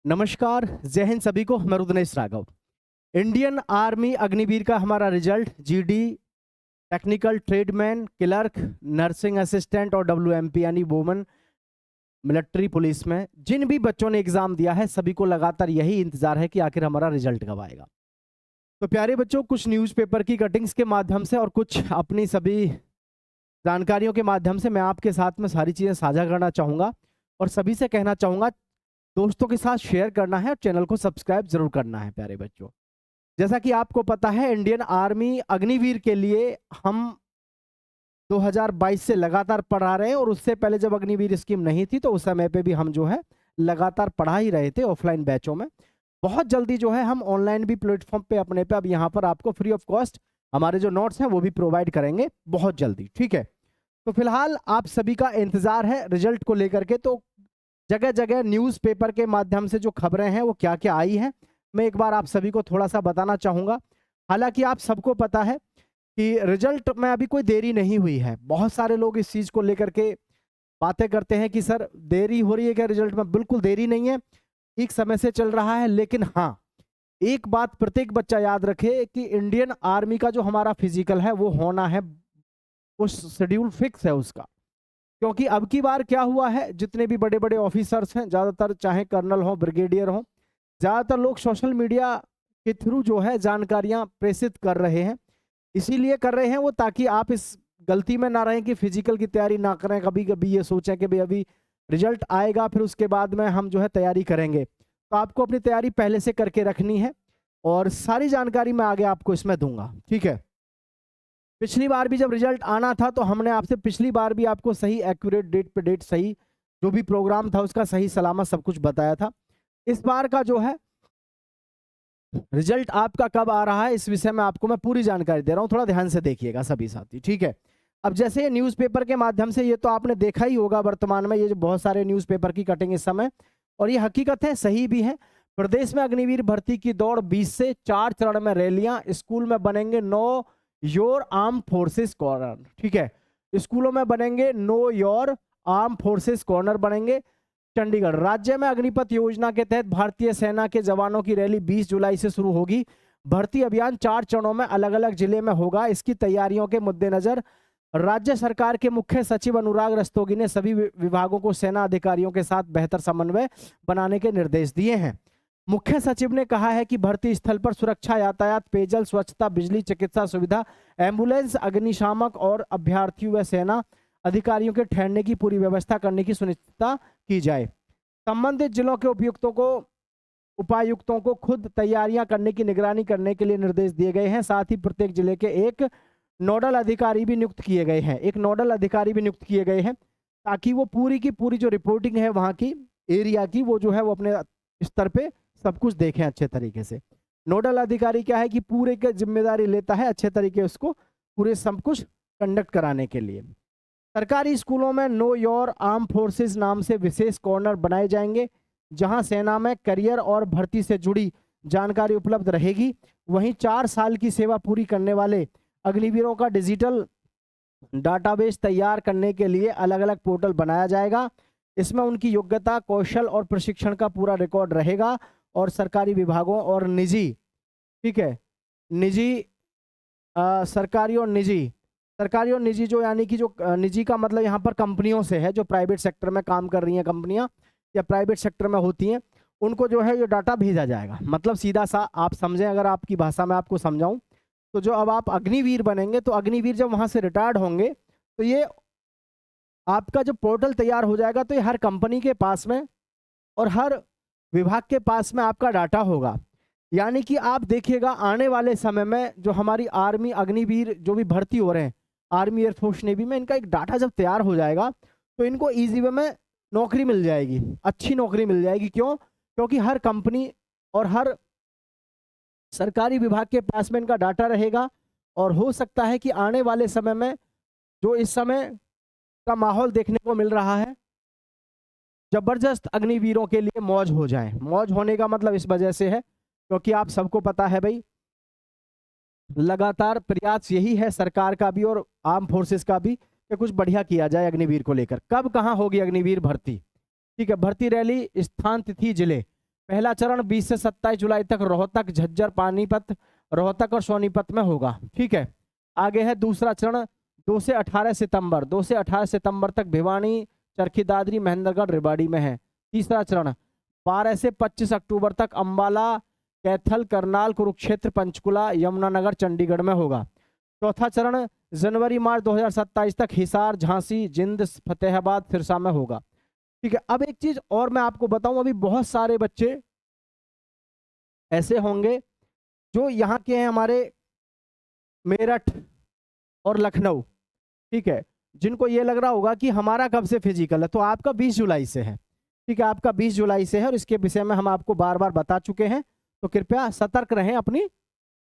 नमस्कार, जय हिंद सभी को। मैं रुद्रनेश राघव। इंडियन आर्मी अग्निवीर का हमारा result GD, technical tradesman, clerk, nursing assistant और डब्ल्यूएमपी यानी वुमेन मिलिट्री पुलिस में जिन भी बच्चों ने एग्जाम दिया है सभी को लगातार यही इंतजार है कि आखिर हमारा रिजल्ट कब आएगा। तो प्यारे बच्चों, कुछ न्यूज़पेपर की कटिंग्स के माध्यम से और कुछ अपनी सभी जानकारियों के माध्यम से मैं आपके साथ में सारी चीज़ें साझा करना चाहूँगा और सभी से कहना चाहूँगा दोस्तों के साथ शेयर करना है और चैनल को सब्सक्राइब जरूर करना है। प्यारे बच्चों, जैसा कि आपको पता है इंडियन आर्मी अग्निवीर के लिए हम 2022 से लगातार पढ़ा रहे हैं और उससे पहले जब अग्निवीर स्कीम नहीं थी तो उस समय पे भी हम जो है लगातार पढ़ा ही रहे थे ऑफलाइन बैचों में। बहुत जल्दी जो है हम ऑनलाइन भी प्लेटफॉर्म पे अपने पे अब यहाँ पर आपको फ्री ऑफ कॉस्ट हमारे जो नोट्स हैं वो भी प्रोवाइड करेंगे बहुत जल्दी। ठीक है, तो फिलहाल आप सभी का इंतजार है रिजल्ट को लेकर के। तो जगह जगह न्यूज़पेपर के माध्यम से जो खबरें हैं वो क्या क्या आई हैं मैं एक बार आप सभी को थोड़ा सा बताना चाहूँगा। हालांकि आप सबको पता है कि रिजल्ट में अभी कोई देरी नहीं हुई है। बहुत सारे लोग इस चीज़ को लेकर के बातें करते हैं कि सर देरी हो रही है क्या रिजल्ट में। बिल्कुल देरी नहीं है, ठीक समय से चल रहा है। लेकिन हाँ, एक बात प्रत्येक बच्चा याद रखे कि इंडियन आर्मी का जो हमारा फिजिकल है वो होना है, वो शेड्यूल फिक्स है उसका। क्योंकि अब की बार क्या हुआ है, जितने भी बड़े बड़े ऑफिसर्स हैं ज़्यादातर, चाहे कर्नल हो ब्रिगेडियर हो, ज़्यादातर लोग सोशल मीडिया के थ्रू जो है जानकारियां प्रेषित कर रहे हैं। इसीलिए कर रहे हैं वो ताकि आप इस गलती में ना रहें कि फिजिकल की तैयारी ना करें। कभी कभी ये सोचें कि भाई अभी रिजल्ट आएगा फिर उसके बाद में हम जो है तैयारी करेंगे। तो आपको अपनी तैयारी पहले से करके रखनी है और सारी जानकारी मैं आगे आपको इसमें दूंगा। ठीक है, पिछली बार भी जब रिजल्ट आना था तो हमने आपसे पिछली बार भी आपको सही एक्यूरेट डेट पे डेट सही जो भी प्रोग्राम था उसका सही सलामत सब कुछ बताया था। इस बार का जो है रिजल्ट आपका कब आ रहा है इस विषय में आपको मैं पूरी जानकारी दे रहा हूं, थोड़ा ध्यान से देखिएगा सभी साथी। ठीक है, अब जैसे ये न्यूज़पेपर के माध्यम से ये तो आपने देखा ही होगा वर्तमान में ये जो बहुत सारे न्यूज़पेपर की कटिंग इस समय, और ये हकीकत है, सही भी है। प्रदेश में अग्निवीर भर्ती की दौड़ 20 से 4 चरण में रैलियां, स्कूल में बनेंगे know your arm forces corner. ठीक है, स्कूलों में बनेंगे know your arm forces corner बनेंगे। चंडीगढ़ राज्य में अग्निपथ योजना के तहत भारतीय सेना के जवानों की रैली 20 जुलाई से शुरू होगी। भर्ती अभियान 4 चरणों में अलग अलग जिले में होगा। इसकी तैयारियों के मद्देनजर राज्य सरकार के मुख्य सचिव अनुराग रस्तोगी ने सभी विभागों को सेना अधिकारियों के साथ बेहतर समन्वय बनाने के निर्देश दिए हैं। मुख्य सचिव ने कहा है कि भर्ती स्थल पर सुरक्षा, यातायात, पेयजल, स्वच्छता, बिजली, चिकित्सा सुविधा, एम्बुलेंस, अग्निशामक और अभ्यर्थियों व सेना अधिकारियों के ठहरने की पूरी व्यवस्था करने की सुनिश्चितता की जाए। संबंधित जिलों के उपायुक्तों को खुद तैयारियां करने की निगरानी करने के लिए निर्देश दिए गए हैं। साथ ही प्रत्येक जिले के एक नोडल अधिकारी भी नियुक्त किए गए हैं ताकि वो पूरी की पूरी जो रिपोर्टिंग है वहां की एरिया की वो जो है वो अपने स्तर पे सब कुछ देखें अच्छे तरीके से। नोडल अधिकारी क्या है कि पूरे की जिम्मेदारी लेता है अच्छे तरीके उसको पूरे सब कुछ कंडक्ट कराने के लिए। सरकारी स्कूलों में नो योर आर्म फोर्सेस नाम से विशेष कॉर्नर बनाए जाएंगे जहां सेना में करियर और भर्ती से जुड़ी जानकारी उपलब्ध रहेगी। वहीं 4 साल की सेवा पूरी करने वाले अग्निवीरों का डिजिटल डाटाबेस तैयार करने के लिए अलग अलग पोर्टल बनाया जाएगा। इसमें उनकी योग्यता, कौशल और प्रशिक्षण का पूरा रिकॉर्ड रहेगा और सरकारी विभागों और निजी, ठीक है, सरकारी और निजी जो यानी कि जो निजी का मतलब यहाँ पर कंपनियों से है, जो प्राइवेट सेक्टर में काम कर रही हैं कंपनियां या प्राइवेट सेक्टर में होती हैं, उनको जो है ये डाटा भेजा जाएगा। मतलब सीधा सा आप समझें, अगर आपकी भाषा में आपको समझाऊं तो जो अब आप अग्निवीर बनेंगे तो अग्निवीर जब वहां से रिटायर्ड होंगे तो ये आपका जो पोर्टल तैयार हो जाएगा तो ये हर कंपनी के पास में और हर विभाग के पास में आपका डाटा होगा। यानी कि आप देखिएगा आने वाले समय में जो हमारी आर्मी अग्निवीर जो भी भर्ती हो रहे हैं आर्मी, एयरफोर्स, नेवी में, इनका एक डाटा जब तैयार हो जाएगा तो इनको ईजी वे में नौकरी मिल जाएगी, अच्छी नौकरी मिल जाएगी। क्यों? क्योंकि हर कंपनी और हर सरकारी विभाग के पास में इनका डाटा रहेगा और हो सकता है कि आने वाले समय में जो इस समय का माहौल देखने को मिल रहा है, जबरदस्त अग्निवीरों के लिए मौज हो जाए। मौज होने का मतलब इस वजह से है क्योंकि आप सबको पता है भाई, लगातार प्रयास यही है सरकार का भी और आर्म फोर्सेस का भी कि कुछ बढ़िया किया जाए अग्निवीर को लेकर। कब कहाँ होगी अग्निवीर भर्ती? ठीक है, भर्ती रैली, स्थान, तिथि, जिले पहला चरण 20 से 27 जुलाई तक रोहतक, झज्जर, पानीपत, रोहतक और सोनीपत में होगा। ठीक है, आगे है दूसरा चरण 2 से 18 सितंबर, 2 से 18 सितंबर तक भिवानी, चरखी दादरी, महेंद्रगढ़, रेवाड़ी में है। तीसरा चरण 12 से 25 अक्टूबर तक अंबाला, कैथल, करनाल, कुरुक्षेत्र, पंचकुला, यमुनानगर, चंडीगढ़ में होगा। चौथा चरण जनवरी मार्च 2027 तक हिसार, झांसी, जिंद, फतेहाबाद, सिरसा में होगा। ठीक है, अब एक चीज और मैं आपको बताऊं, अभी बहुत सारे बच्चे ऐसे होंगे जो यहाँ के हैं, हमारे मेरठ और लखनऊ, ठीक है, जिनको ये लग रहा होगा कि हमारा कब से फिजिकल है। तो आपका 20 जुलाई से है। ठीक है, आपका 20 जुलाई से है और इसके विषय में हम आपको बार बार बता चुके हैं, तो कृपया सतर्क रहें अपनी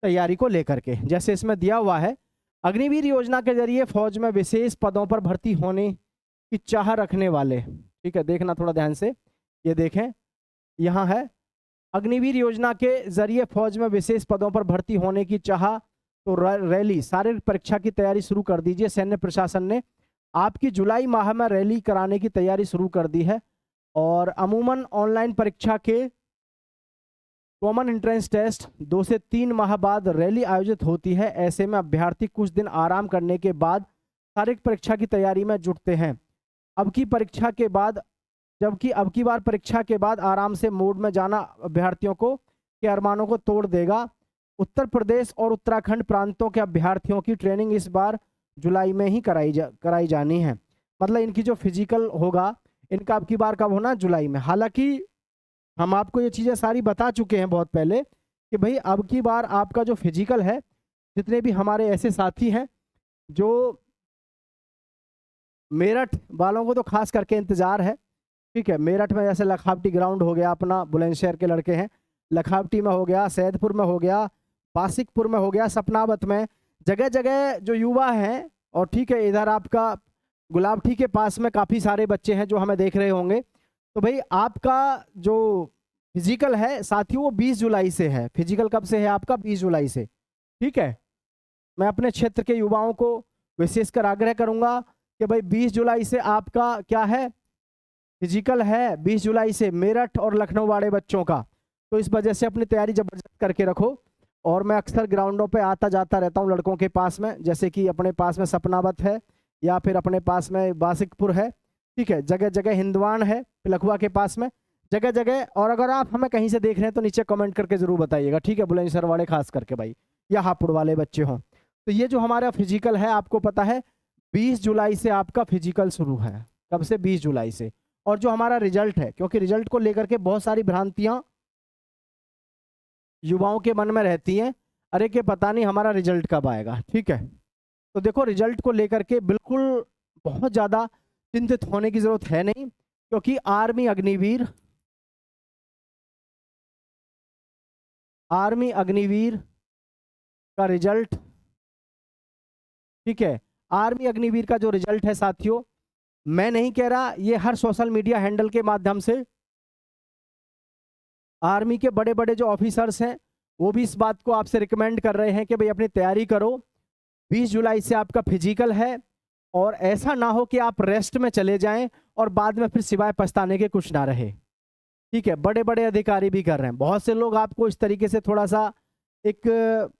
तैयारी को लेकर के। जैसे इसमें दिया हुआ है, अग्निवीर योजना के जरिए फौज में विशेष पदों पर भर्ती होने की चाह रखने वाले, ठीक है, देखना थोड़ा ध्यान से, ये देखें यहाँ है, अग्निवीर योजना के जरिए फौज में विशेष पदों पर भर्ती होने की चाह, तो रैली, शारीरिक परीक्षा की तैयारी शुरू कर दीजिए। सैन्य प्रशासन ने आपकी जुलाई माह में रैली कराने की तैयारी शुरू कर दी है और अमूमन ऑनलाइन परीक्षा के कॉमन एंट्रेंस टेस्ट 2 से 3 माह बाद रैली आयोजित होती है। ऐसे में अभ्यर्थी कुछ दिन आराम करने के बाद शारीरिक परीक्षा की तैयारी में जुटते हैं। अब की बार परीक्षा के बाद आराम से मोड में जाना अभ्यर्थियों को के अरमानों को तोड़ देगा। उत्तर प्रदेश और उत्तराखंड प्रांतों के अभ्यर्थियों की ट्रेनिंग इस बार जुलाई में ही कराई जानी है। मतलब इनकी जो फिजिकल होगा, इनका अब की बार कब होना, जुलाई में। हालांकि हम आपको ये चीज़ें सारी बता चुके हैं बहुत पहले कि भाई अब की बार आपका जो फिजिकल है, जितने भी हमारे ऐसे साथी हैं जो मेरठ वालों को तो खास करके इंतज़ार है। ठीक है, मेरठ में जैसे लखावटी ग्राउंड हो गया अपना, बुलंदशहर के लड़के हैं, लखावटी में हो गया, सैदपुर में हो गया, बासिकपुर में हो गया, सपनावत में, जगह जगह जो युवा हैं। और ठीक है, इधर आपका गुलाबठी के पास में काफ़ी सारे बच्चे हैं जो हमें देख रहे होंगे। तो भाई आपका जो फिजिकल है साथियों, वो 20 जुलाई से है। फिजिकल कब से है आपका, 20 जुलाई से। ठीक है, मैं अपने क्षेत्र के युवाओं को विशेषकर आग्रह करूंगा कि भाई 20 जुलाई से आपका क्या है, फिजिकल है। 20 जुलाई से मेरठ और लखनऊ वाले बच्चों का, तो इस वजह से अपनी तैयारी जबरदस्त करके रखो। और मैं अक्सर ग्राउंडों पे आता जाता रहता हूँ लड़कों के पास में, जैसे कि अपने पास में सपनावत है या फिर अपने पास में बासिकपुर है। ठीक है, जगह जगह हिंदवान है पिलखुआ के पास में, जगह जगह। और अगर आप हमें कहीं से देख रहे हैं तो नीचे कमेंट करके जरूर बताइएगा। ठीक है, बुलंदशहर वाले खास करके भाई, या हापुड़ वाले बच्चे हों। तो ये जो हमारा फिजिकल है, आपको पता है 20 जुलाई से आपका फिजिकल शुरू है। कब से, 20 जुलाई से। और जो हमारा रिजल्ट है, क्योंकि रिजल्ट को लेकर के बहुत सारी भ्रांतियां युवाओं के मन में रहती हैं, अरे कि पता नहीं हमारा रिजल्ट कब आएगा। ठीक है, तो देखो रिजल्ट को लेकर के बिल्कुल बहुत ज़्यादा चिंतित होने की ज़रूरत है नहीं, क्योंकि आर्मी अग्निवीर का रिजल्ट, ठीक है, आर्मी अग्निवीर का जो रिजल्ट है साथियों, मैं नहीं कह रहा, ये हर सोशल मीडिया हैंडल के माध्यम से आर्मी के बड़े बड़े जो ऑफिसर्स हैं वो भी इस बात को आपसे रिकमेंड कर रहे हैं कि भाई अपनी तैयारी करो। 20 जुलाई से आपका फिजिकल है और ऐसा ना हो कि आप रेस्ट में चले जाएं और बाद में फिर सिवाय पछताने के कुछ ना रहे। ठीक है, बड़े बड़े अधिकारी भी कर रहे हैं, बहुत से लोग आपको इस तरीके से थोड़ा सा एक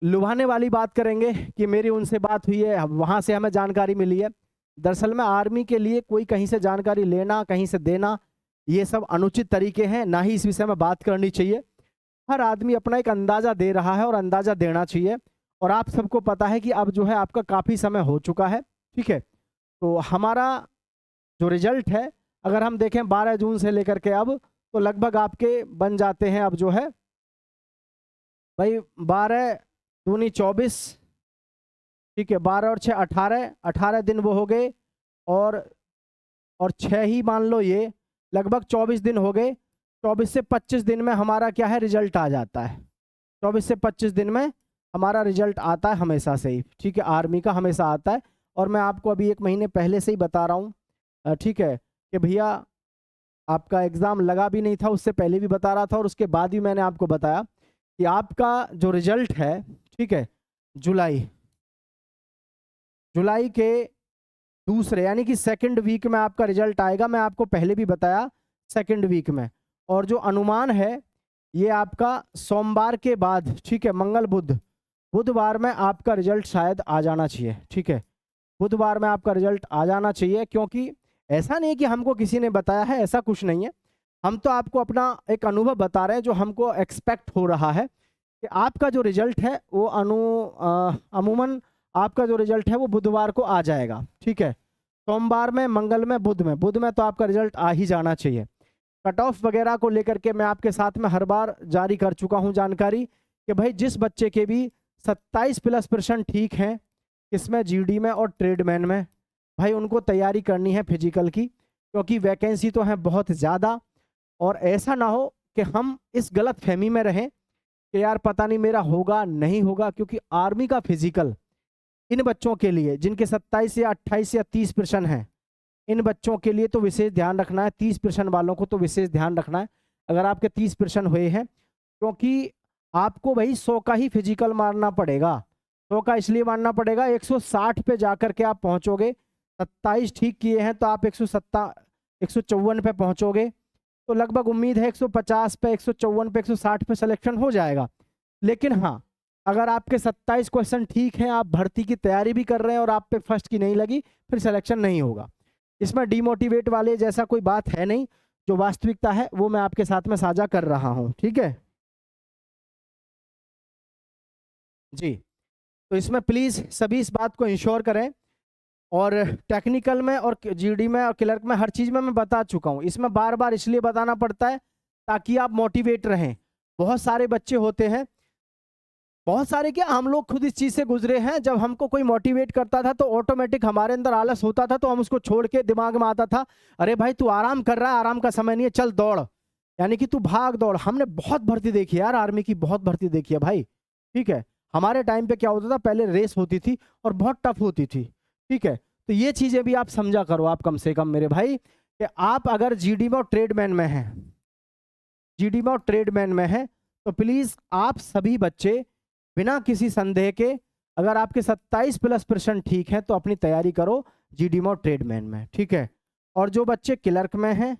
लुभाने वाली बात करेंगे कि मेरी उनसे बात हुई है, वहां से हमें जानकारी मिली है। दरअसल में आर्मी के लिए कोई कहीं से जानकारी लेना, कहीं से देना, ये सब अनुचित तरीके हैं, ना ही इस विषय में बात करनी चाहिए। हर आदमी अपना एक अंदाजा दे रहा है और अंदाजा देना चाहिए। और आप सबको पता है कि अब जो है आपका काफ़ी समय हो चुका है। ठीक है, तो हमारा जो रिजल्ट है, अगर हम देखें 12 जून से लेकर के अब, तो लगभग आपके बन जाते हैं अब जो है भाई 12 दूनी 24, ठीक है, 12 और 6 18 दिन वो हो गए, और 6 ही मान लो, ये लगभग 24 दिन हो गए। 24 से 25 दिन में हमारा क्या है, रिजल्ट आ जाता है। 24 से 25 दिन में हमारा रिजल्ट आता है हमेशा से ही। ठीक है, आर्मी का हमेशा आता है। और मैं आपको अभी 1 महीने पहले से ही बता रहा हूँ, ठीक है, कि भैया आपका एग्ज़ाम लगा भी नहीं था, उससे पहले भी बता रहा था और उसके बाद भी मैंने आपको बताया कि आपका जो रिजल्ट है, ठीक है, जुलाई के दूसरे यानी कि सेकंड वीक में आपका रिजल्ट आएगा। मैं आपको पहले भी बताया सेकंड वीक में। और जो अनुमान है ये आपका सोमवार के बाद, ठीक है, मंगल बुध, बुधवार में आपका रिजल्ट शायद आ जाना चाहिए। ठीक है, बुधवार में आपका रिजल्ट आ जाना चाहिए, क्योंकि ऐसा नहीं है कि हमको किसी ने बताया है, ऐसा कुछ नहीं है। हम तो आपको अपना एक अनुभव बता रहे हैं जो हमको एक्सपेक्ट हो रहा है कि आपका जो रिजल्ट है वो अमूमन आपका जो रिजल्ट है वो बुधवार को आ जाएगा। ठीक है, सोमवार में, मंगल में, बुध में तो आपका रिजल्ट आ ही जाना चाहिए। कट ऑफ वगैरह को लेकर के मैं आपके साथ में हर बार जारी कर चुका हूं जानकारी कि भाई जिस बच्चे के भी 27+ % ठीक हैं इसमें जीडी में और ट्रेडमैन में, भाई उनको तैयारी करनी है फिजिकल की, क्योंकि वैकेंसी तो है बहुत ज़्यादा। और ऐसा ना हो कि हम इस गलत फहमी में रहें कि यार पता नहीं मेरा होगा नहीं होगा, क्योंकि आर्मी का फिजिकल इन बच्चों के लिए जिनके 27 या 28 या 30% हैं, इन बच्चों के लिए तो विशेष ध्यान रखना है। 30% वालों को तो विशेष ध्यान रखना है अगर आपके 30% हुए हैं, क्योंकि आपको भाई 100 का ही फिजिकल मारना पड़ेगा। 100 का इसलिए मारना पड़ेगा, 160 पे जाकर के आप पहुंचोगे। 27 ठीक किए हैं तो आप 154 पे पहुंचोगे, तो लगभग उम्मीद है 150 पे, 154 पे, 160 पे सिलेक्शन हो जाएगा। लेकिन हाँ, अगर आपके 27 क्वेश्चन ठीक हैं, आप भर्ती की तैयारी भी कर रहे हैं और आप पे फर्स्ट की नहीं लगी, फिर सिलेक्शन नहीं होगा। इसमें डिमोटिवेट वाले जैसा कोई बात है नहीं, जो वास्तविकता है वो मैं आपके साथ में साझा कर रहा हूं। ठीक है जी, तो इसमें प्लीज सभी इस बात को इंश्योर करें। और टेक्निकल में और जीडी में और क्लर्क में हर चीज में मैं बता चुका हूं। इसमें बार बार इसलिए बताना पड़ता है ताकि आप मोटिवेट रहें। बहुत सारे बच्चे होते हैं, बहुत सारे क्या, हम लोग खुद इस चीज से गुजरे हैं। जब हमको कोई मोटिवेट करता था तो ऑटोमेटिक हमारे अंदर आलस होता था, तो हम उसको छोड़ के दिमाग में आता था अरे भाई तू आराम कर रहा है, आराम का समय नहीं है, चल दौड़, यानी कि तू भाग दौड़। हमने बहुत भर्ती देखी है यार, आर्मी की बहुत भर्ती देखी है भाई। ठीक है, हमारे टाइम पे क्या होता था, पहले रेस होती थी और बहुत टफ होती थी। ठीक है, तो ये चीजें भी आप समझा करो, आप कम से कम मेरे भाई, कि आप अगर जीडी में और ट्रेडमैन में हैं, जीडी में और ट्रेडमैन में हैं, तो प्लीज आप सभी बच्चे बिना किसी संदेह के, अगर आपके 27+ % ठीक है तो अपनी तैयारी करो जीडी में और ट्रेडमैन में। ठीक है, और जो बच्चे क्लर्क में हैं,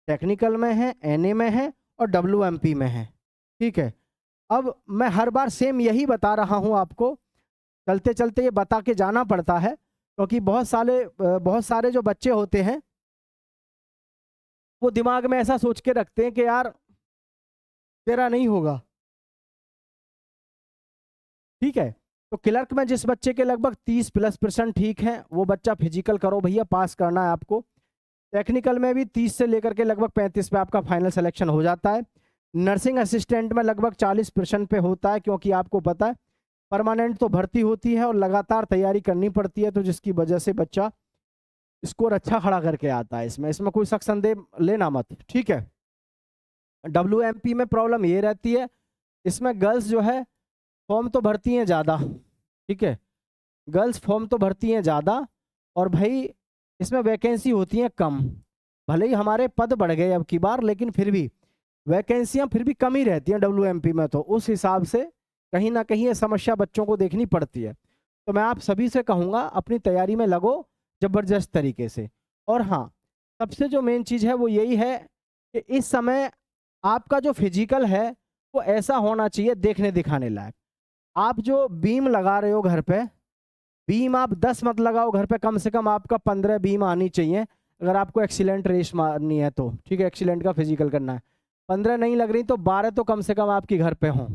टेक्निकल में हैं, एनए में हैं और डब्ल्यूएमपी में हैं, ठीक है, अब मैं हर बार सेम यही बता रहा हूं आपको, चलते चलते ये बता के जाना पड़ता है, क्योंकि बहुत सारे जो बच्चे होते हैं वो दिमाग में ऐसा सोच के रखते हैं कि यार तेरा नहीं होगा। ठीक है, तो क्लर्क में जिस बच्चे के लगभग 30+ % ठीक है, वो बच्चा फिजिकल करो भैया, पास करना है आपको। टेक्निकल में भी 30 से लेकर के लगभग 35 पे आपका फाइनल सिलेक्शन हो जाता है। नर्सिंग असिस्टेंट में लगभग 40% पे होता है, क्योंकि आपको पता है परमानेंट तो भर्ती होती है और लगातार तैयारी करनी पड़ती है, तो जिसकी वजह से बच्चा स्कोर अच्छा खड़ा करके आता है। इसमें कोई शक संदेह लेना मत। ठीक है, डब्ल्यूएमपी में प्रॉब्लम ये रहती है, इसमें गर्ल्स जो है फॉर्म तो भरती हैं ज़्यादा। ठीक है, गर्ल्स फॉर्म तो भरती हैं ज़्यादा, और भाई इसमें वैकेंसी होती हैं कम। भले ही हमारे पद बढ़ गए अब की बार, लेकिन फिर भी वैकेंसियां फिर भी कम ही रहती हैं डब्ल्यूएमपी में, तो उस हिसाब से कहीं ना कहीं ये समस्या बच्चों को देखनी पड़ती है। तो मैं आप सभी से कहूँगा अपनी तैयारी में लगो ज़बरदस्त तरीके से। और हाँ, सबसे जो मेन चीज़ है वो यही है कि इस समय आपका जो फिजिकल है वो ऐसा होना चाहिए देखने दिखाने लायक। आप जो बीम लगा रहे हो घर पे, बीम आप 10 मत लगाओ घर पे, कम से कम आपका 15 बीम आनी चाहिए अगर आपको एक्सीलेंट रेस मारनी है तो। ठीक है, एक्सीलेंट का फिजिकल करना है, 15 नहीं लग रही तो 12 तो कम से कम आपकी घर पे हों।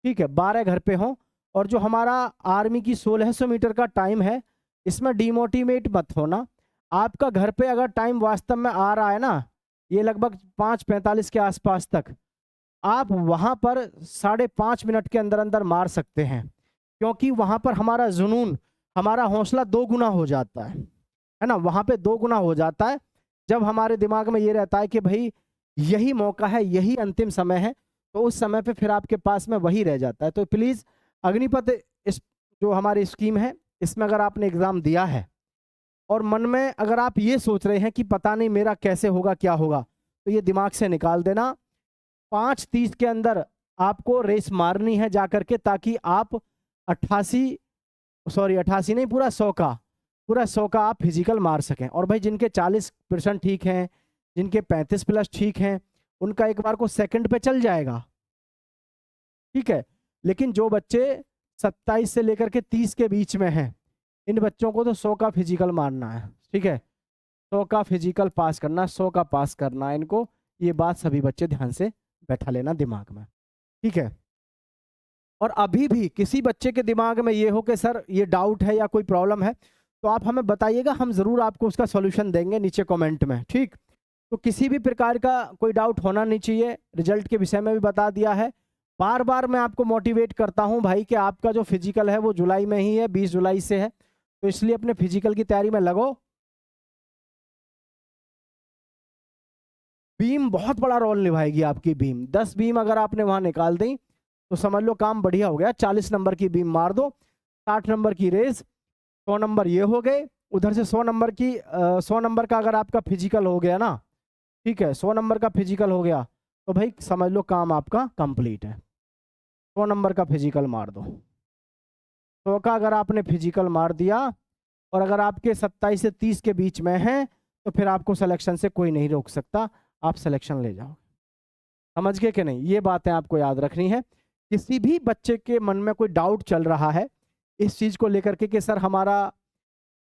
ठीक है, 12 घर पे हों। और जो हमारा आर्मी की 1600 मीटर का टाइम है, इसमें डिमोटिवेट मत होना। आपका घर पे अगर टाइम वास्तव में आ रहा है ना, ये लगभग 5:45 के आसपास तक, आप वहाँ पर 5.5 मिनट के अंदर अंदर मार सकते हैं, क्योंकि वहाँ पर हमारा जुनून, हमारा हौसला 2 गुना हो जाता है ना, वहाँ पे 2 गुना हो जाता है। जब हमारे दिमाग में ये रहता है कि भाई यही मौका है, यही अंतिम समय है, तो उस समय पे फिर आपके पास में वही रह जाता है। तो प्लीज़ अग्निपथ इस जो हमारी स्कीम है, इसमें अगर आपने एग्ज़ाम दिया है और मन में अगर आप ये सोच रहे हैं कि पता नहीं मेरा कैसे होगा क्या होगा, तो ये दिमाग से निकाल देना। 5:30 के अंदर आपको रेस मारनी है जाकर के, ताकि आप 88 नहीं, पूरा 100 का पूरा 100 का आप फिजिकल मार सकें। और भाई जिनके 40% ठीक हैं, जिनके 35+ ठीक हैं, उनका एक बार को सेकंड पे चल जाएगा, ठीक है। लेकिन जो बच्चे 27 से लेकर के 30 के बीच में हैं, इन बच्चों को तो 100 का फिजिकल मारना है, ठीक है। 100 का फिजिकल पास करना, 100 का पास करना है इनको। ये बात सभी बच्चे ध्यान से बैठा लेना दिमाग में, ठीक है। और अभी भी किसी बच्चे के दिमाग में ये हो कि सर ये डाउट है या कोई प्रॉब्लम है, तो आप हमें बताइएगा, हम ज़रूर आपको उसका सॉल्यूशन देंगे नीचे कमेंट में, ठीक। तो किसी भी प्रकार का कोई डाउट होना नहीं चाहिए। रिजल्ट के विषय में भी बता दिया है। बार बार मैं आपको मोटिवेट करता हूं भाई कि आपका जो फिजिकल है वो जुलाई में ही है, 20 जुलाई से है, तो इसलिए अपने फिजिकल की तैयारी में लगो। बीम बहुत बड़ा रोल निभाएगी आपकी बीम। 10 बीम अगर आपने वहां निकाल दी तो समझ लो काम बढ़िया हो गया। 40 नंबर की बीम मार दो, 60 नंबर की रेस, 100 नंबर ये हो गए। उधर से 100 नंबर की 100 नंबर का अगर आपका फिजिकल हो गया ना, ठीक है, 100 नंबर का फिजिकल हो गया तो भाई समझ लो काम आपका कंप्लीट है। 100 नंबर का फिजिकल मार दो। 100 का अगर आपने फिजिकल मार दिया और अगर आपके 27 से 30 के बीच में हैं तो फिर आपको सिलेक्शन से कोई नहीं रोक सकता, आप सिलेक्शन ले जाओ। समझ गए कि नहीं? ये बातें आपको याद रखनी है। किसी भी बच्चे के मन में कोई डाउट चल रहा है इस चीज़ को लेकर के कि सर हमारा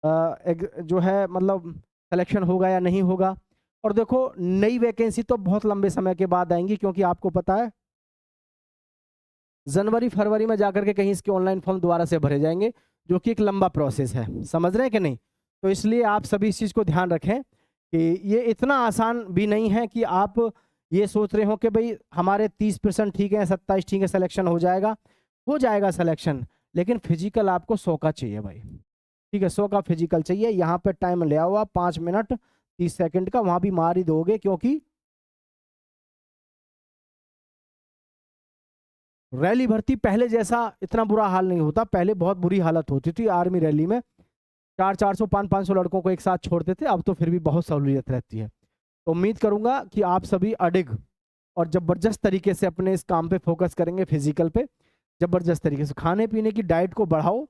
जो है मतलब सिलेक्शन होगा या नहीं होगा, और देखो नई वैकेंसी तो बहुत लंबे समय के बाद आएंगी, क्योंकि आपको पता है जनवरी फरवरी में जाकर के कहीं इसके ऑनलाइन फॉर्म दोबारा से भरे जाएंगे, जो कि एक लंबा प्रोसेस है। समझ रहे हैं कि नहीं? तो इसलिए आप सभी इस चीज़ को ध्यान रखें कि ये इतना आसान भी नहीं है कि आप ये सोच रहे हो कि भाई हमारे 30% ठीक है, 27 ठीक है, सिलेक्शन हो जाएगा सिलेक्शन, लेकिन फिजिकल आपको 100 का चाहिए भाई, ठीक है। 100 का फिजिकल चाहिए। यहाँ पे टाइम लिया हुआ 5 मिनट 30 सेकंड का, वहां भी मार ही दोगे, क्योंकि रैली भर्ती पहले जैसा इतना बुरा हाल नहीं होता। पहले बहुत बुरी हालत होती थी आर्मी रैली में, 400 500 लड़कों को एक साथ छोड़ते थे, अब तो फिर भी बहुत सहूलियत रहती है। तो उम्मीद करूंगा कि आप सभी अडिग और जबरदस्त तरीके से अपने इस काम पे फोकस करेंगे, फिजिकल पे जबरदस्त तरीके से। खाने पीने की डाइट को बढ़ाओ,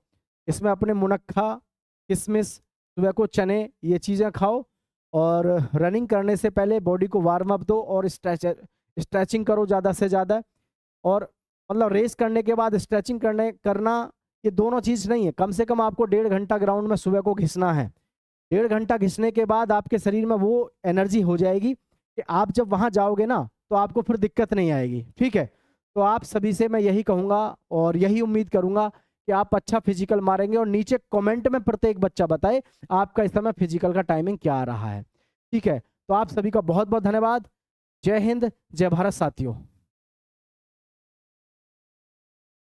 इसमें अपने मुनक्खा, किशमिश, सुबह को चने, ये चीज़ें खाओ, और रनिंग करने से पहले बॉडी को वार्म अप दो और स्ट्रेचिंग करो ज़्यादा से ज़्यादा। और मतलब रेस करने के बाद स्ट्रेचिंग करना, ये दोनों चीज़ नहीं है। कम से कम आपको 1.5 घंटा ग्राउंड में सुबह को घिसना है। 1.5 घंटा घिसने के बाद आपके शरीर में वो एनर्जी हो जाएगी कि आप जब वहाँ जाओगे ना तो आपको फिर दिक्कत नहीं आएगी, ठीक है। तो आप सभी से मैं यही कहूँगा और यही उम्मीद करूँगा कि आप अच्छा फिजिकल मारेंगे, और नीचे कमेंट में प्रत्येक बच्चा बताए आपका इस समय फिजिकल का टाइमिंग क्या आ रहा है, ठीक है। तो आप सभी का बहुत बहुत धन्यवाद। जय हिंद, जय भारत साथियों।